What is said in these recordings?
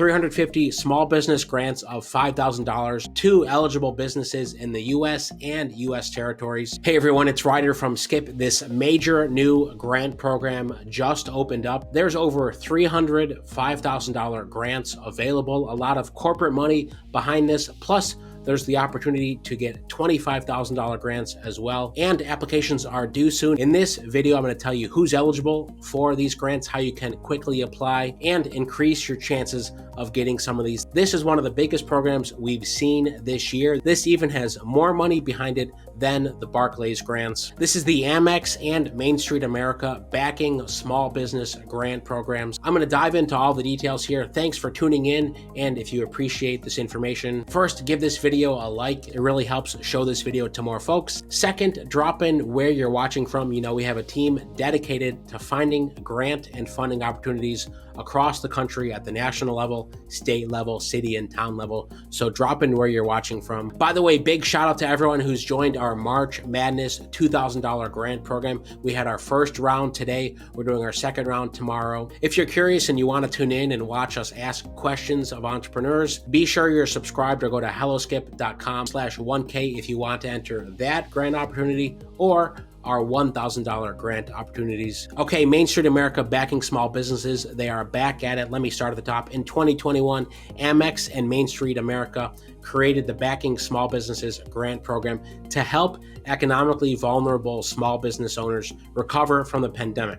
350 small business grants of $5,000 to eligible businesses in the US and US territories. Hey everyone, it's Ryder from Skip. This major new grant program just opened up. There's over 300 $5,000 grants available, a lot of corporate money behind this, plus there's the opportunity to get $25,000 grants as well, and applications are due soon. In this video, I'm going to tell you who's eligible for these grants, how you can quickly apply, and increase your chances of getting some of these. This is one of the biggest programs we've seen this year. This even has more money behind it than the Barclays grants. This is the Amex and Main Street America backing small business grant programs. I'm going to dive into all the details here. Thanks for tuning in, and if you appreciate this information, first, give this video a like. It really helps show this video to more folks. Second, drop in where you're watching from. You know, we have a team dedicated to finding grant and funding opportunities across the country at the national level, state level, city and town level. So drop in where you're watching from. By the way, big shout out to everyone who's joined our March Madness $2,000 grant program. We had our first round today. We're doing our second round tomorrow. If you're curious and you want to tune in and watch us ask questions of entrepreneurs, be sure you're subscribed or go to helloskip.com/1K if you want to enter that grant opportunity or our $1,000 grant opportunities. Okay, Main Street America backing small businesses. They are back at it. Let me start at the top. In 2021, Amex and Main Street America created the Backing Small Businesses Grant Program to help economically vulnerable small business owners recover from the pandemic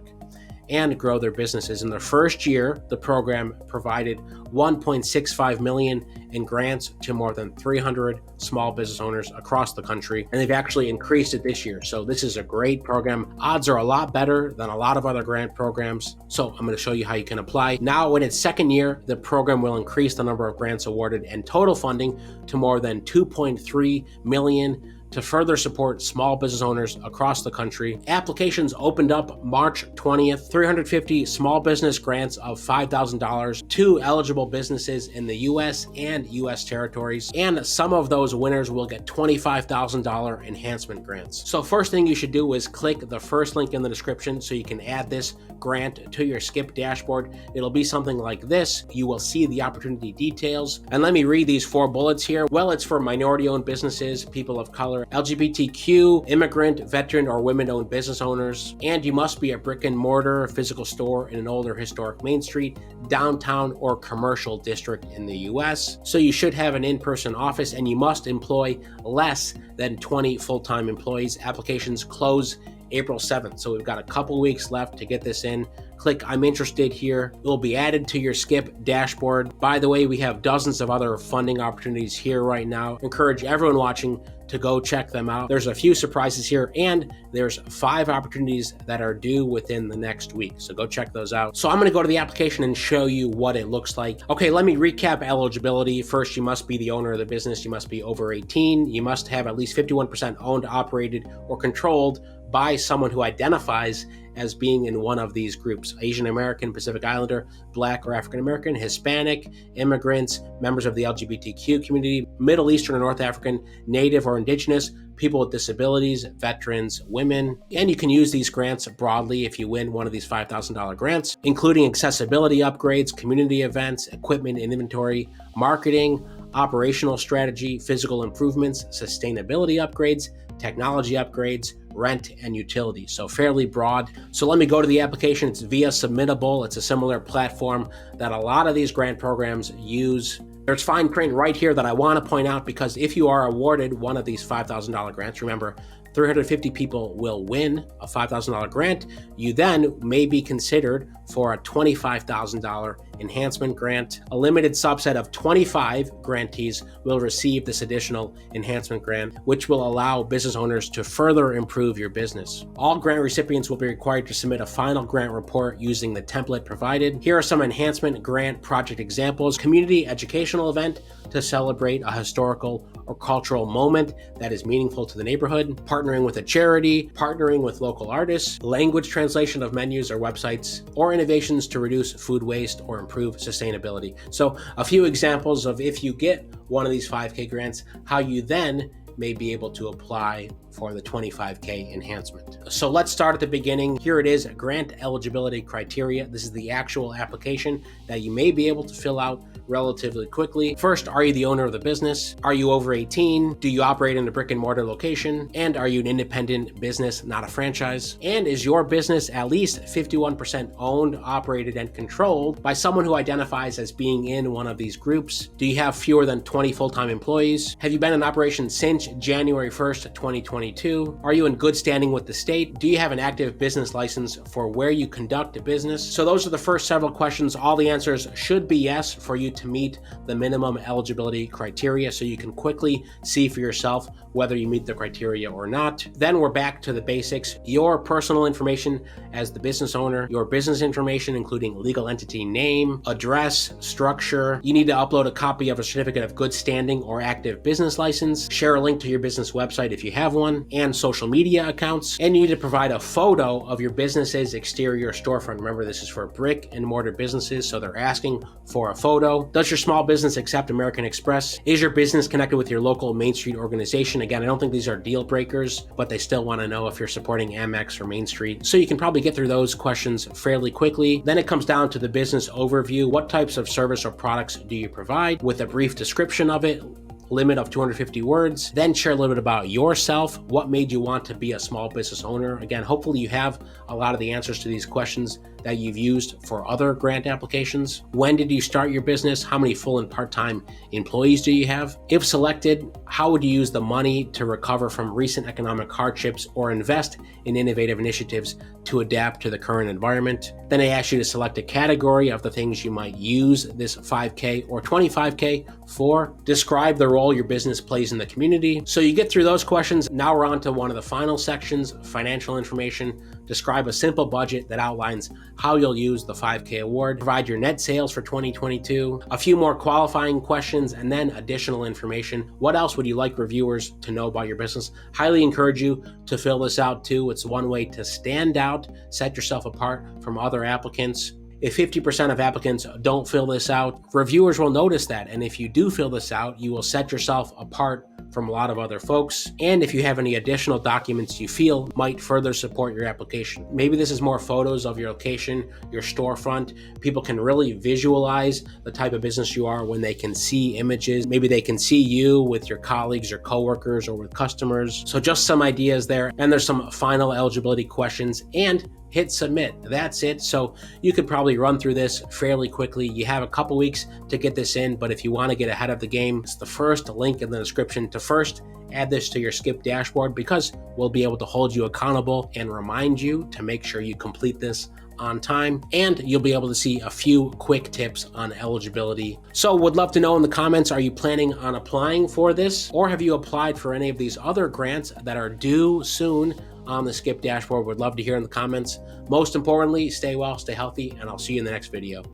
and grow their businesses. In their first year, the program provided $1.65 million in grants to more than 300 small business owners across the country, and they've actually increased it this year. So this is a great program. Odds are a lot better than a lot of other grant programs. So I'm going to show you how you can apply. Now, in its second year, the program will increase the number of grants awarded and total funding to more than $2.3 million to further support small business owners across the country. Applications opened up March 20th, 350 small business grants of $5,000 to eligible businesses in the US and US territories. And some of those winners will get $25,000 enhancement grants. So first thing you should do is click the first link in the description so you can add this grant to your Skip dashboard. It'll be something like this. You will see the opportunity details. And let me read these 4 bullets here. Well, it's for minority-owned businesses, people of color, LGBTQ, immigrant, veteran, or women-owned business owners, and you must be a brick-and-mortar physical store in an older historic Main Street, downtown, or commercial district in the US. So you should have an in-person office, and you must employ less than 20 full-time employees. Applications close April 7th. So we've got a couple weeks left to get this in. Click I'm interested here. It will be added to your Skip dashboard. By the way, we have dozens of other funding opportunities here right now. Encourage everyone watching to go check them out. There's a few surprises here, and there's 5 opportunities that are due within the next week. So go check those out. So I'm going to go to the application and show you what it looks like. Okay, let me recap eligibility. First, you must be the owner of the business. You must be over 18. You must have at least 51% owned, operated, or controlled by someone who identifies as being in one of these groups: Asian American, Pacific Islander, Black or African American, Hispanic, immigrants, members of the LGBTQ community, Middle Eastern or North African, Native or Indigenous, people with disabilities, veterans, women. And you can use these grants broadly if you win one of these $5,000 grants, including accessibility upgrades, community events, equipment and inventory, marketing, operational strategy, physical improvements, sustainability upgrades, technology upgrades, rent, and utilities. So fairly broad. So let me go to the application. It's via Submittable. It's a similar platform that a lot of these grant programs use. There's fine print right here that I want to point out, because if you are awarded one of these $5,000 grants, remember, 350 people will win a $5,000 grant. You then may be considered for a $25,000 enhancement grant. A limited subset of 25 grantees will receive this additional enhancement grant, which will allow business owners to further improve your business. All grant recipients will be required to submit a final grant report using the template provided. Here are some enhancement grant project examples: community educational event to celebrate a historical or cultural moment that is meaningful to the neighborhood, partnering with a charity, partnering with local artists, language translation of menus or websites, or innovations to reduce food waste or improve sustainability. So a few examples of, if you get one of these 5K grants, how you then may be able to apply for the 25K enhancement. So let's start at the beginning. Here it is, grant eligibility criteria. This is the actual application that you may be able to fill out relatively quickly. First, are you the owner of the business? Are you over 18? Do you operate in a brick and mortar location? And are you an independent business, not a franchise? And is your business at least 51% owned, operated, and controlled by someone who identifies as being in one of these groups? Do you have fewer than 20 full-time employees? Have you been in operation since January 1st, 2022? Are you in good standing with the state? Do you have an active business license for where you conduct a business? So those are the first several questions. All the answers should be yes for you to meet the minimum eligibility criteria, so you can quickly see for yourself whether you meet the criteria or not. Then we're back to the basics. Your personal information as the business owner, your business information, including legal entity name, address, structure. You need to upload a copy of a certificate of good standing or active business license, share a link to your business website if you have one, and social media accounts. And you need to provide a photo of your business's exterior storefront. Remember, this is for brick and mortar businesses, so they're asking for a photo. Does your small business accept American Express? Is your business connected with your local Main Street organization? Again, I don't think these are deal breakers, but they still want to know if you're supporting Amex or Main Street. So you can probably get through those questions fairly quickly. Then it comes down to the business overview. What types of service or products do you provide, with a brief description of it, limit of 250 words. Then share a little bit about yourself. What made you want to be a small business owner? Again, hopefully you have a lot of the answers to these questions that you've used for other grant applications. When did you start your business? How many full and part-time employees do you have? If selected, how would you use the money to recover from recent economic hardships or invest in innovative initiatives to adapt to the current environment? Then I ask you to select a category of the things you might use this 5K or 25K for. Describe the role your business plays in the community. So you get through those questions. Now we're on to one of the final sections, financial information. Describe a simple budget that outlines how you'll use the 5K award. Provide your net sales for 2022, a few more qualifying questions, and then additional information. What else would you like reviewers to know about your business? Highly encourage you to fill this out too. It's one way to stand out, set yourself apart from other applicants. If 50% of applicants don't fill this out, reviewers will notice that. And if you do fill this out, you will set yourself apart from a lot of other folks. And if you have any additional documents you feel might further support your application. Maybe this is more photos of your location, your storefront. People can really visualize the type of business you are when they can see images. Maybe they can see you with your colleagues or coworkers or with customers. So just some ideas there. And there's some final eligibility questions and hit submit. That's it. So you could probably run through this fairly quickly. You have a couple weeks to get this in, but if you want to get ahead of the game, it's the first link in the description to first add this to your Skip dashboard, because we'll be able to hold you accountable and remind you to make sure you complete this on time, and you'll be able to see a few quick tips on eligibility. So would love to know in the comments, are you planning on applying for this, or have you applied for any of these other grants that are due soon on the Skip dashboard? Would love to hear in the comments. Most importantly, stay well, stay healthy, and I'll see you in the next video.